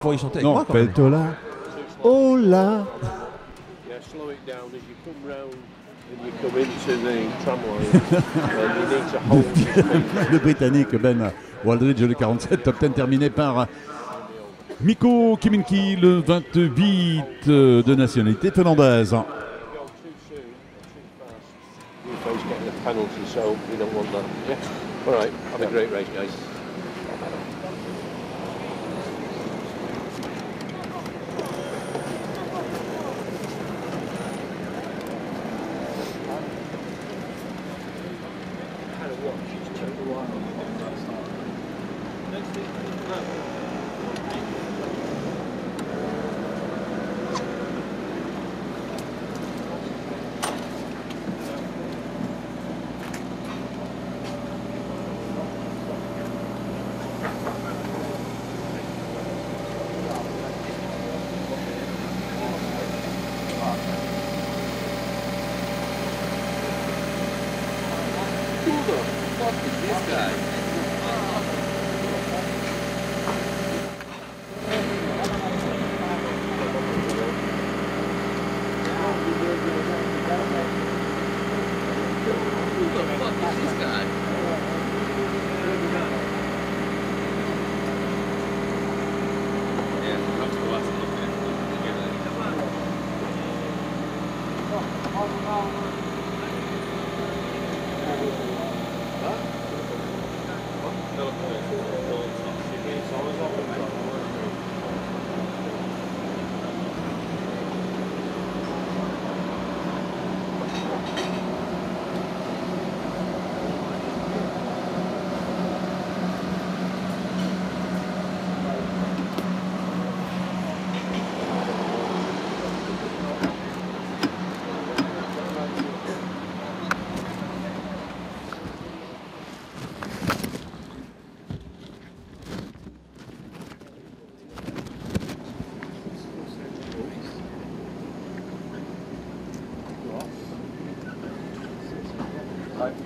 Pour y chanter avec Non, moi quand même. Peltola. Oh là. Yeah, slow it down as you come round and you come into the tramline. And you need to hold your feet. Le Britannique Ben Waldridge, le 47, top 10 terminé par Mikko Kiminki, le 28 de nationalité finlandaise. Go too soon, too fast. You folks getting a penalty, so we don't want that. Yeah. All right. Have a great race, guys.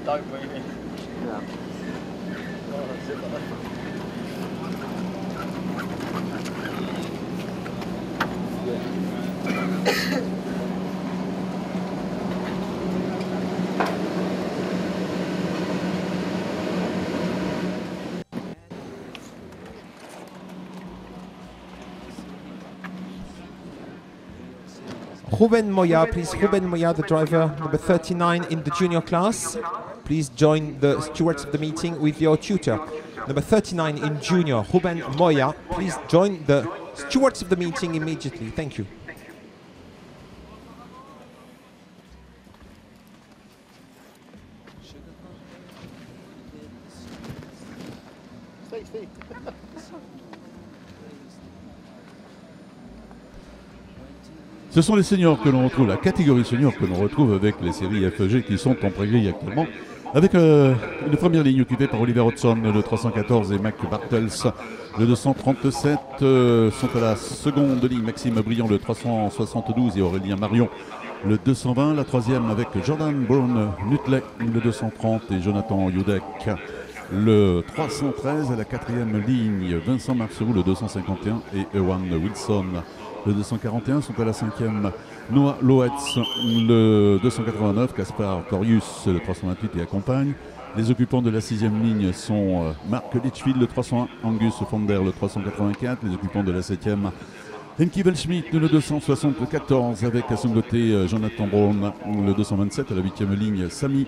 Don't really. Yeah. Ruben Moya, please. Ruben Moya, the driver, number 39 in the junior class. Please join the stewards of the meeting with your tutor. Number 39 in junior, Ruben Moya. Please join the stewards of the meeting immediately. Thank you. Ce sont les seniors que l'on retrouve, la catégorie senior que l'on retrouve avec les séries FEG qui sont en pré-grille actuellement. Avec une première ligne occupée par Oliver Hodgson, le 314, et Mac Bartels, le 237. Sont à la seconde ligne Maxime Briand, le 372, et Aurélien Marion, le 220. La troisième avec Jordan Brown Nutley, le 230, et Jonathan Judek, le 313. À la quatrième ligne, Vincent Marceau, le 251, et Ewan Wilson, le 241. Sont à la cinquième Noah Loetz, le 289, Caspar Corius, le 328, et accompagne. Les occupants de la sixième ligne sont Mark Litchfield, le 301, Angus Fonder, le 384. Les occupants de la septième, Henki Velschmidt, le 274, avec à son côté Jonathan Brown, le 227. À la huitième ligne, Sami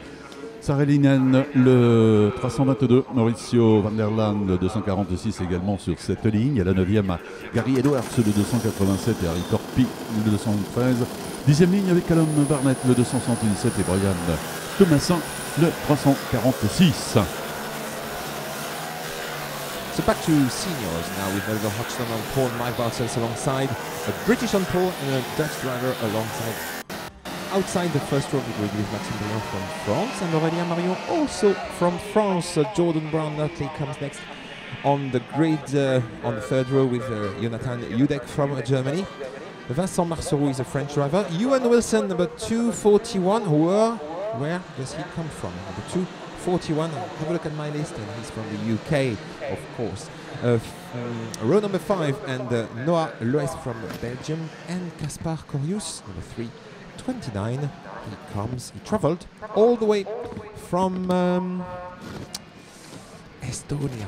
Sarelinen, le 322, Mauricio Van der Laan, le 246 également sur cette ligne. À la 9e, Gary Edwards, le 287, et Harry Torpy, le 213. 10e ligne avec Callum Barnett, le 277, et Brian Thomasin, le 346. So back to seniors now with Oliver Hodgson on pole and Mike Bartels alongside, a British on pole and a Dutch driver alongside. Outside the first row of the grid with Maxime Briand from France and Aurélien Marion also from France. Jordan Brown Nutley comes next on the grid on the third row with Jonathan Judek from Germany. Vincent Marceau is a French driver. Ewan Wilson, number 241, where does he come from? Number 41. Have a look at my list, and he's from the UK, of course. Row number 5, and Noah Loes from Belgium, and Kaspar Corius, number 3, 29. He travelled all the way from Estonia.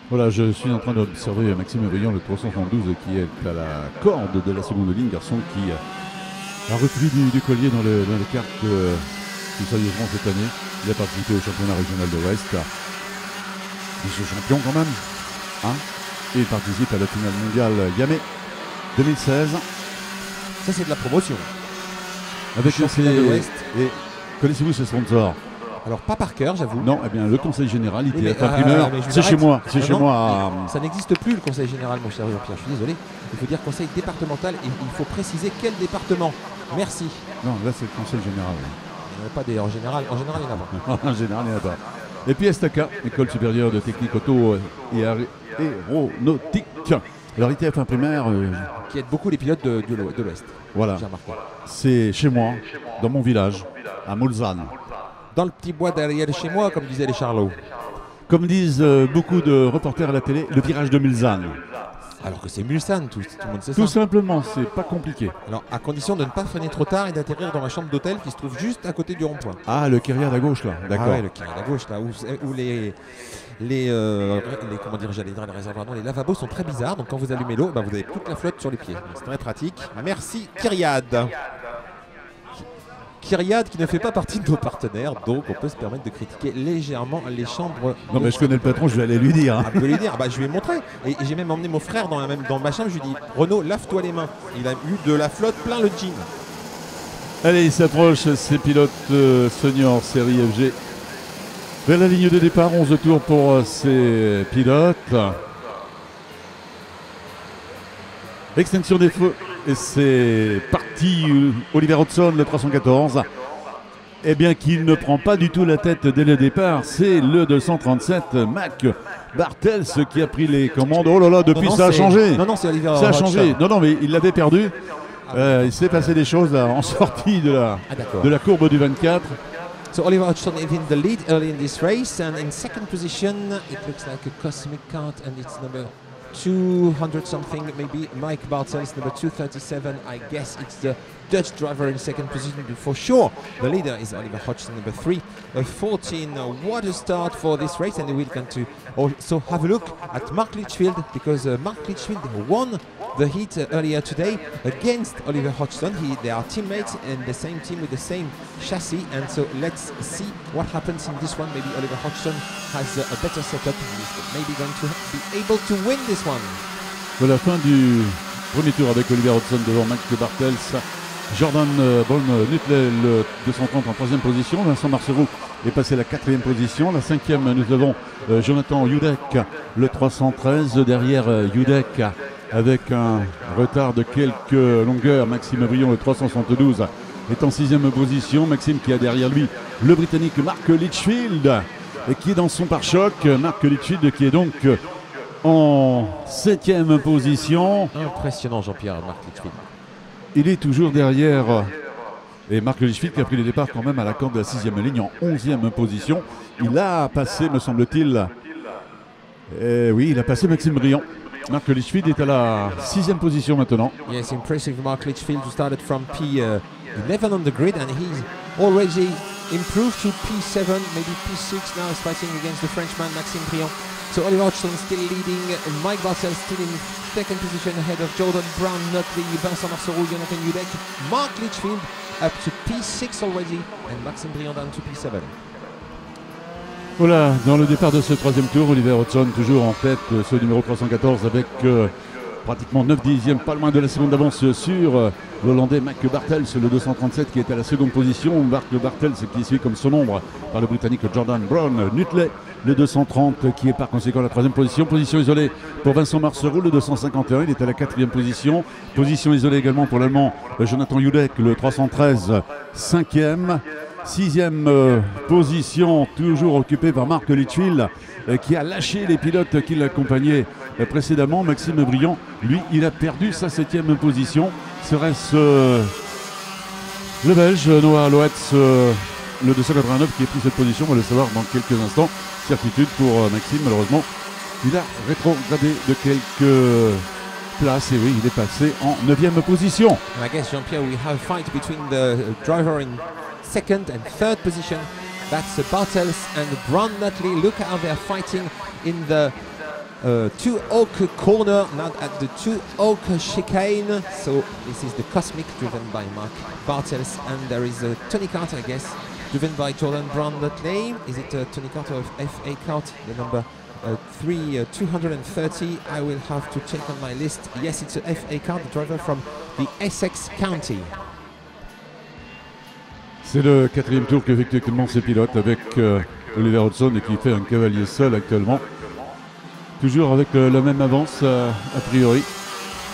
Voilà, je suis en train d'observer Maxime Briand, le 372, qui est à la corde de la seconde ligne, garçon qui a repris du collier dans les cartes plus sérieusement cette année. Il a participé au championnat régional de l'Ouest. Vice-champion quand même. Hein, et il participe à la finale mondiale Yamé 2016. Ça, c'est de la promotion. Avec championnat de l'Ouest. Et connaissez-vous ce sponsor? Alors, pas par cœur, j'avoue. Non, eh bien, le conseil général, Oui, mais, ITF Imprimeur, c'est chez moi. C'est chez moi. Ça n'existe plus, le conseil général, mon cher Jean-Pierre. Je suis désolé. Il faut dire conseil départemental et il faut préciser quel département. Merci. Non, là, c'est le conseil général. Il n'y en a pas des en général. En général, il n'y en a pas. En général, il n'y en a pas. Et puis Estaca, École supérieure de technique auto et aéronautique. Alors, ITF Imprimeur, Qui aide beaucoup les pilotes de l'Ouest. voilà, J'ai remarqué. c'est chez moi, dans mon village, à Mulsanne. Dans le petit bois derrière de chez moi, comme disaient les Charlots. Comme disent beaucoup de reporters à la télé, le virage de Mulsanne. Alors que c'est Mulsanne, tout le monde sait Tout ça. simplement, c'est pas compliqué. Alors, à condition de ne pas freiner trop tard et d'atterrir dans ma chambre d'hôtel qui se trouve juste à côté du rond-point. Ah, le Kyriade à gauche, là, d'accord. Ah ouais, le carré à gauche, là, où les comment dire, j'allais dire les réservoirs, non, les lavabos sont très bizarres. Donc, quand vous allumez l'eau, bah, vous avez toute la flotte sur les pieds. Donc, c'est très pratique. Merci, Kyriade. Kyriade qui ne fait pas partie de nos partenaires, donc on peut se permettre de critiquer légèrement les chambres. Non, mais je connais le patron, je vais aller lui dire. Hein. Ah, vous pouvez lui dire, bah, je lui ai montré. Et j'ai même emmené mon frère dans ma chambre, je lui ai dit, Renaud, lave-toi les mains. Il a eu de la flotte plein le jean. Allez, il s'approche, ces pilotes seniors série FG. Vers la ligne de départ, 11 tours pour ces pilotes. Extinction des feux, et c'est parti. Oliver Hodgson, le 314. Eh bien, qu'il ne prend pas du tout la tête dès le départ, c'est le 237 Mac Bartels qui a pris les commandes. Oh là là, depuis Non, ça a changé. Non, c'est Oliver Ça a Hodgson. changé. Non, mais il l'avait perdu. Il s'est passé des choses là, en sortie de la courbe du 24. So Oliver Hodgson is in the lead early in this race, and in second position it looks like a cosmic cart, and it's number 200 something, maybe Mike Bartels, number 237. I guess it's the Dutch driver in second position, but for sure the leader is Oliver Hodgson, number 314. What a start for this race, and we're going to also have a look at Mark Litchfield, because Mark Litchfield won the heat earlier today against Oliver Hodgson. They are teammates in the same team with the same chassis, and so let's see what happens in this one. Maybe Oliver Hodgson has a better setup and is maybe going to be able to win this one. De la fin du premier tour avec Oliver Hodgson devant Max Bartels, Jordan Brown Nutley le 230 en troisième position, Vincent Marcereau est passé à la quatrième position, la cinquième nous avons Jonathan Judek le 313, derrière Judek avec un retard de quelques longueurs, Maxime Briand le 372 est en sixième position, Maxime qui a derrière lui le Britannique Mark Litchfield et qui est dans son pare-choc, Mark Litchfield qui est donc en septième position. Impressionnant Jean-Pierre, Mark Litchfield. Il est toujours derrière et Mark Litchfield qui a pris le départ quand même à la corde de la sixième ligne en 11e position. Il a passé, me semble-t-il, oui, il a passé Maxime Briand. Mark Litchfield est à la sixième position maintenant. Yes, impressive Mark Litchfield, who started from P11 on the grid, and he's already improved to P7, maybe P6 now. He's fighting against the Frenchman Maxime Briand. So Oliver Hodgson still leading, Mike Bartels still in second position ahead of Jordan Brown, Nutley, Vincent Marcereau, Jonathan Judek, Mark Litchfield up to P6 already, and Maxime Briand down to P7. Voilà, dans le départ de ce troisième tour, Oliver Hodgson toujours en tête, ce numéro 314 avec pratiquement 9 dixièmes, pas loin de la seconde d'avance sur l'Hollandais Mac Bartels, le 237 qui est à la seconde position. Mark Bartels qui suit comme son ombre par le Britannique Jordan Brown Nutley, le 230 qui est par conséquent à la troisième position. Position isolée pour Vincent Marcereau, le 251, il est à la quatrième position. Position isolée également pour l'Allemand Jonathan Judek, le 313, cinquième. Sixième position toujours occupée par Mark Litchfield qui a lâché les pilotes qui l'accompagnaient précédemment. Maxime Briand, lui, il a perdu sa septième position. Serait-ce Le Belge Noah Loetz, le 289 qui a pris cette position, on va le savoir dans quelques instants. Certitude pour Maxime, malheureusement. Il a rétrogradé de quelques places et oui, il est passé en 9e position. And I guess, Jean-Pierre, we have a fight between the driver in second and third position. That's Bartels and Brown Nutley. Look how they're fighting in the 2 Oak corner, now at the 2 Oak chicane. So this is the Cosmic driven by Mark Bartels, and there is a Tony Kart, I guess, driven by Jordan Brown Nutley. Is it a Tony Kart or FA Kart? The number 230. I will have to check on my list. Yes, it's a FA Kart, the driver from the Essex County. C'est le 4e tour qu'effectue actuellement ces pilotes avec Oliver Hodgson et qui fait un cavalier seul actuellement. Toujours avec la même avance a priori.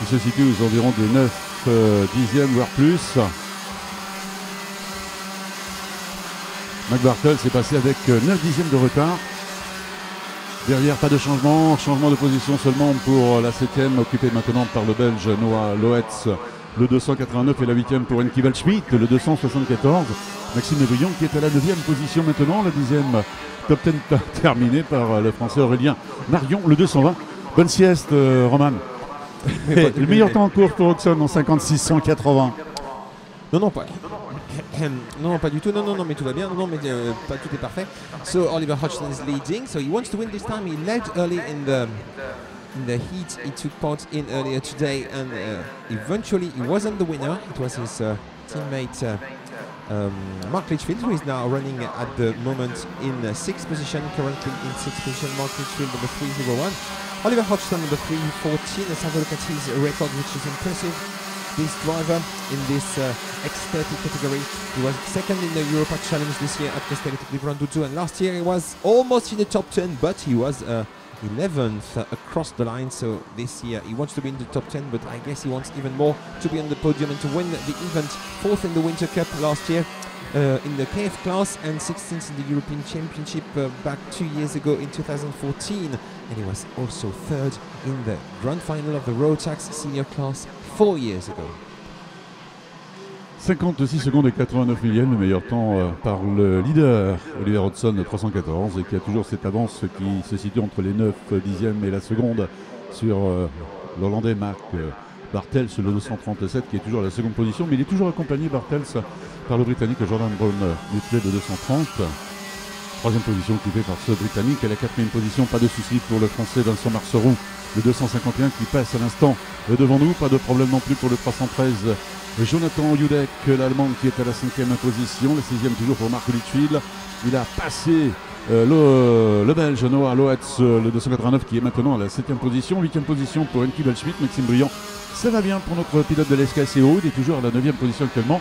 Il se situe aux environs des 9 dixièmes voire plus. Mac Bartels s'est passé avec 9 dixièmes de retard. Derrière, pas de changement de position seulement pour la 7e, occupée maintenant par le Belge Noah Loetz. Le 289 et la 8e pour Enki Waldschmidt, le 274. Maxime Brillon qui est à la 9e position maintenant, la 10e top 10 terminée par le Français Aurélien Marion, le 220. Bonne sieste, Roman. Le meilleur temps en course pour Hodgson en 56-180. Non, pas. Non, pas du tout. Non, mais tout va bien. Non, mais pas tout est parfait. So Oliver Hodgson is leading. So he wants to win this time. He led early in the heat he took part in earlier today, and eventually he wasn't the winner. It was his teammate Mark Litchfield, who is now running at the moment in 6th position. Currently in 6th position, Mark Litchfield number 301. Oliver Hodgson number 314. Let's have a look at his record, which is impressive. This driver in this X30 category, he was second in the Europa Challenge this year at Castelletto di Branduzzo, and last year he was almost in the top 10, but he was 11th across the line. So this year he wants to be in the top 10, but I guess he wants even more to be on the podium and to win the event. 4th in the Winter Cup last year in the KF class, and 16th in the European Championship back 2 years ago in 2014, and he was also 3rd in the grand final of the Rotax senior class 4 years ago. 56 secondes et 89 millièmes, le meilleur temps par le leader Oliver Hodgson 314 et qui a toujours cette avance qui se situe entre les 9 dixièmes et la seconde sur l'Hollandais Mark Bartels, le 237 qui est toujours à la seconde position, mais il est toujours accompagné Bartels par le Britannique Jordan Brown Nutley de 230. Troisième position occupée par ce Britannique. À la 4e position, pas de souci pour le Français Vincent Marceroux, le 251 qui passe à l'instant devant nous. Pas de problème non plus pour le 313 Jonathan Judek, l'Allemand qui est à la 5e position. La 6e toujours pour Mark Litchfield. Il a passé le Belge Noah Loetz, le 289 qui est maintenant à la 7e position. 8e position pour Enki Waldschmidt. Maxime Briand, ça va bien pour notre pilote de l'SKCO. Il est toujours à la 9e position actuellement.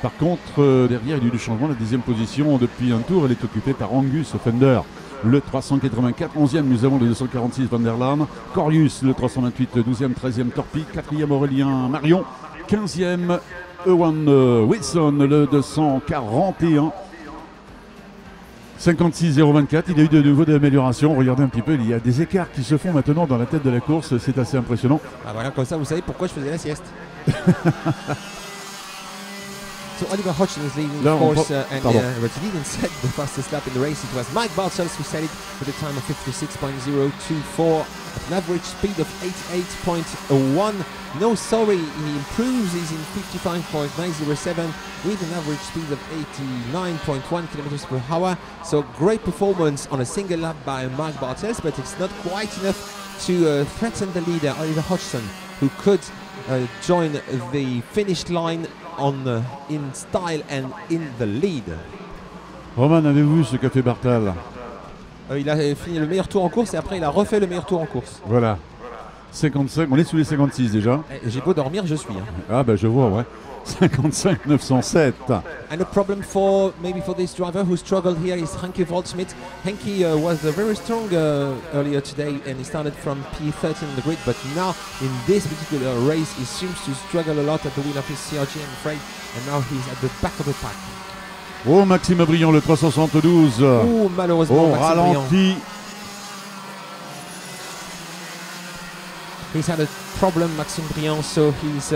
Par contre, derrière, il y a eu du changement. La 10e position, depuis un tour, elle est occupée par Angus Fender, le 384. 11e, nous avons le 246 Van der Laan. Corius, le 328. 12e, 13e Torpi. 4e, Aurélien Marion. 15e, Ewan Wilson, le 241. 56,024. Il y a eu de nouveau des améliorations. Regardez un petit peu, il y a des écarts qui se font maintenant dans la tête de la course. C'est assez impressionnant. Ah voilà, comme ça, vous savez pourquoi je faisais la sieste. So Oliver Hodgson is leading, of course, but he didn't set the fastest lap in the race. It was Mike Bartels who set it with a time of 56.024 at an average speed of 88.1. No, sorry, he improves. He's in 55.907 with an average speed of 89.1 kilometers per hour. So great performance on a single lap by Mike Bartels, but it's not quite enough to threaten the leader, Oliver Hodgson, who could join the finish line in style and in the lead. Roman, avez-vous vu ce qu'a fait Bartal? Il a fini le meilleur tour en course et après il a refait le meilleur tour en course. Voilà. 55, on est sous les 56 déjà. J'ai beau dormir, je suis. Ah bah je vois, ouais. 55 907. And a problem maybe for this driver who struggled here is Henki Waldschmidt. Henki was very strong earlier today and he started from P13 on the grid, but now in this particular race he seems to struggle a lot at the wheel of his CRG, I'm afraid, and now he's at the back of the pack. Oh, Maxime Briand, le 372. Oh, malheureusement, Maxime ralenti. Briand. He's had a problem, Maxime Briand, so he's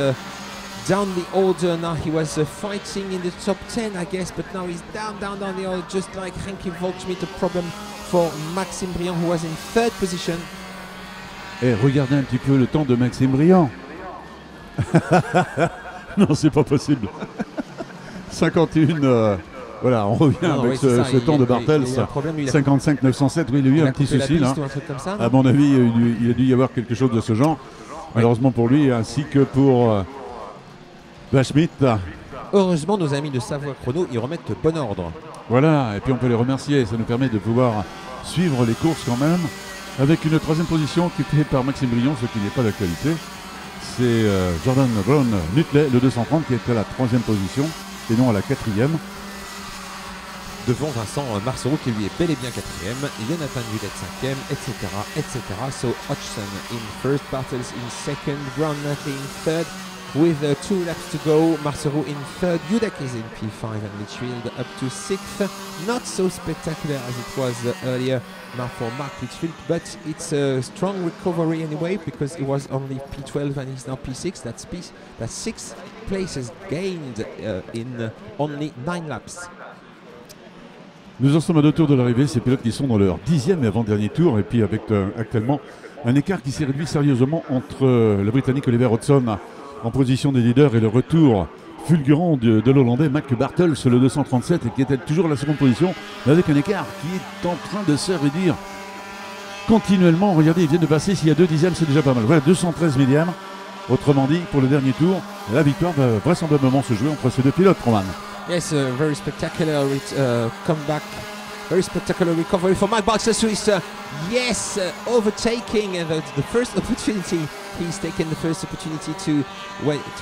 down the order. Now he was fighting in the top 10, I guess, but now he's down the order, just like Henki Waldschmidt. A problem for Maxime Briand, who was in third position. Et regardez un petit peu le temps de Maxime Briand. Non, c'est pas possible. 51. Voilà, on revient avec ce temps de Bartels. 55 907. Oui, il a eu un petit souci là. À mon avis, il a dû y avoir quelque chose de ce genre. Malheureusement pour lui, ainsi que pour Waldschmidt. Heureusement, nos amis de Savoie Chrono, ils remettent bon ordre. Voilà, et puis on peut les remercier. Ça nous permet de pouvoir suivre les courses quand même. Avec une troisième position qui est faite par Maxime Briand, ce qui n'est pas d'actualité. C'est Jordan Brown Nutley, le 230, qui est à la troisième position et non à la quatrième. Devant Vincent Marceau qui lui est bel et bien quatrième, Jonathan Hudek cinquième, etc., etc. So Hodgson in first, Bartels in second, Brown Nutley in third. With 2 laps to go, Marceau in third, Hudek is in P5 and Litchfield up to 6th. Not so spectacular as it was earlier now for Mark Litchfield, but it's a strong recovery anyway because he was only P12 and he's now P6. That's 6 places gained in only 9 laps. Nous en sommes à 2 tours de l'arrivée, ces pilotes qui sont dans leur 10e et avant-dernier tour, et puis avec actuellement un écart qui s'est réduit sérieusement entre le Britannique Oliver Hodgson en position des leaders et le retour fulgurant de l'Hollandais Mac Bartels, le 237, et qui était toujours à la seconde position, mais avec un écart qui est en train de se réduire continuellement. Regardez, il vient de passer, s'il y a 2 dixièmes, c'est déjà pas mal. Voilà, 213 millièmes. Autrement dit, pour le dernier tour, la victoire va vraisemblablement se jouer entre ces deux pilotes, Roman. Yes, a very spectacular comeback. Very spectacular recovery for Mike Bartels, who is overtaking the first opportunity. He's taken the first opportunity to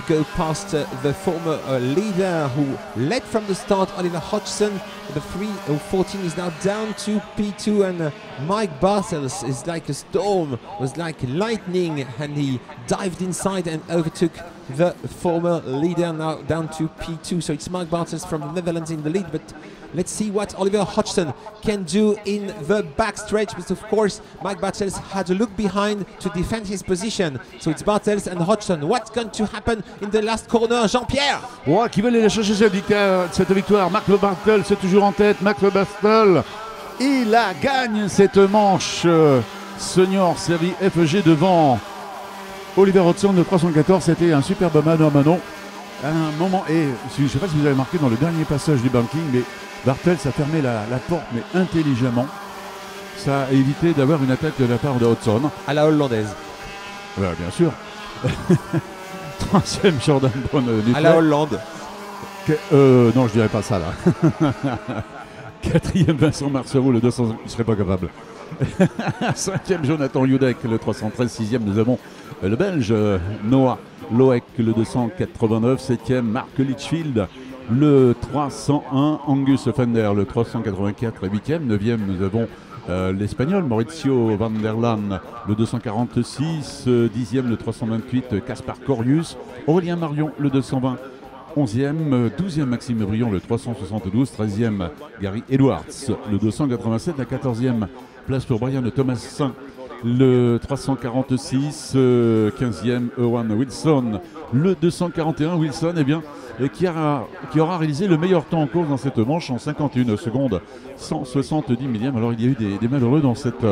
go past the former leader who led from the start, Oliver Hodgson. The 3:14 is now down to P2, and Mike Bartels is like a storm, was like lightning, and he dived inside and overtook the former leader, now down to P2. So it's Mike Bartels from the Netherlands in the lead, but let's see what Oliver Hodgson can do in the backstretch. But of course, Mike Bartels had a look behind to defend his position. So it's Bartels and Hodgson. What's going to happen in the last corner, Jean-Pierre? Ouais, qui veut aller chercher cette victoire. Marc Bartels est toujours en tête. Marc Bartels, il gagne cette manche senior série FG devant Oliver Hodgson de 314. C'était un superbe mano à mano. Un moment, et je ne sais pas si vous avez marqué dans le dernier passage du banking, mais Bartels a fermé la porte, mais intelligemment. Ça a évité d'avoir une attaque de la part de Hodgson. À la hollandaise. Ouais, bien sûr. Troisième Jordan Brown à la Hollande. Non, je dirais pas ça là. Quatrième Vincent Marceau, le 200, il serait pas capable. Cinquième Jonathan Hudek, le 313. Sixième, nous avons le Belge Noah Loek, le 289. Septième, Mark Litchfield, le 301. Angus Fender, le 384. Et huitième. Neuvième, nous avons l'Espagnol Mauricio Van der Laan, le 246. Dixième, le 328. Caspar Corius. Aurélien Marion, le 220. 11e, 12e Maxime Briand, le 372, 13e Gary Edwards, le 287, la 14e place pour Brian Thomasin, le 346, 15e Owen Wilson, le 241 Wilson, qui aura réalisé le meilleur temps en course dans cette manche en 51 secondes, 170 millièmes. Alors il y a eu des malheureux dans cette